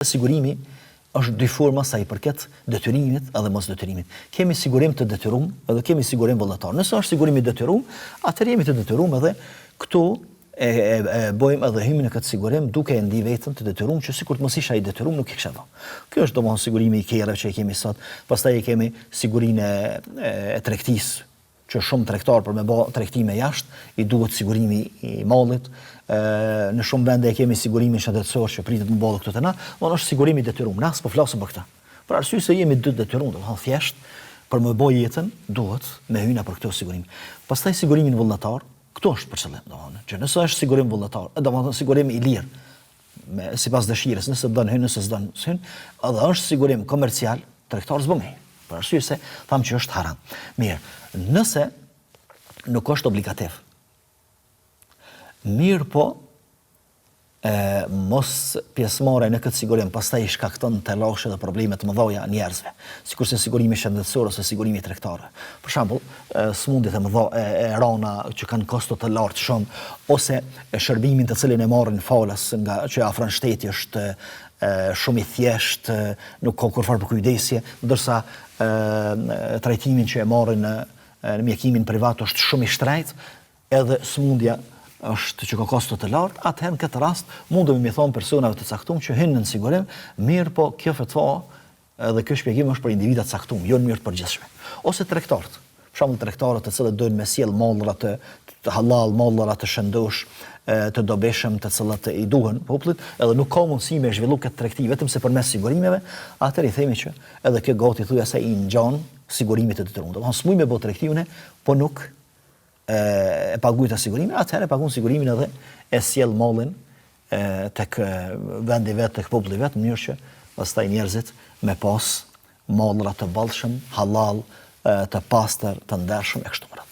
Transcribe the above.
Sigurimi është dy forma sa i përket detyrimit edhe mos detyrimit. Kemi sigurim të detyruar edhe kemi sigurim vullnetar. Nëse është sigurim i detyruar, atëherë jemi të detyruar edhe këtu e bojmë edhe hyjmë në këtë sigurim duke e ndi veten të detyruar që sikur të mos isha i detyruar nuk i kisha dhënë. Ky është domosdoshmë sigurimi i kerrave që e kemi sot. Pastaj e kemi sigurinë e tregtisë që shumë tregtar për me bë tregtime jashtë i duhet sigurimi i mallit. Në shumë vende e kemi sigurimin shëndetësor që pritet të mbodhë këtu te na, por është sigurimi i detyruar. Ne as po flasim për këtë. Për arsye se jemi dy detyruar, domethënë thjesht për me bë jetën duhet me hyjna për këtë sigurim. Pastaj sigurimin vullnetar, këtu është për qëllim, domethënë, që nëse është sigurim vullnetar, domethënë sigurim i lirë, me sipas dëshirës, nëse don hyn, nëse s'don hyn, edhe është sigurim komercial, tregtar s'bën me. Për arsye se tham që është haram. Mirë, nëse nuk është obligativ, mirë po mos pjesëmarrja në këtë sigurim pastaj shkakton tellashe dhe probleme të mëdha njerëzve, sikurse sigurimi shëndetësor ose sigurimi tregtar. Për shembull, smundjet e mëdha e rana që kanë kosto të lartë shumë, ose shërbimin të cilin e marrin falas nga që afron shteti është shumë i thjeshtë, nuk ka kurfar për kujdesje, ndërsa trajtimin që e marrin në mjekimin privat është shumë i shtrenjtë, edhe smundja është që ka kosto të lartë, atëherë në këtë rast mundemi mi thonë personave të caktuar që hynë në sigurim, mirë po kjo fetva edhe kjo shpjegim është për individa të caktuar, jo në mënyrë të përgjithshme. Ose tregtarët, për shembull tregtarët të cilët doin me sjell mallra të halal, mallra të shëndosh, të dobishëm, të cilat i duhen popullit, edhe nuk ka mundësi me zhvillu këtë tregti vetëm se përmes sigurimeve, atëherë i themi që edhe kjo gati thujase i ngjan sigurimit të detyruar. Domethënë smuj me bë tregtiune, po nuk e paguajta sigurimin, atëherë e pagun sigurimin edhe e sjell mallin tek vendi vet, tek populli vet, në mënyrë që pastaj njerëzit me pas mallra të bollshëm, halal, të pastër, të ndershëm e kështu me radhë.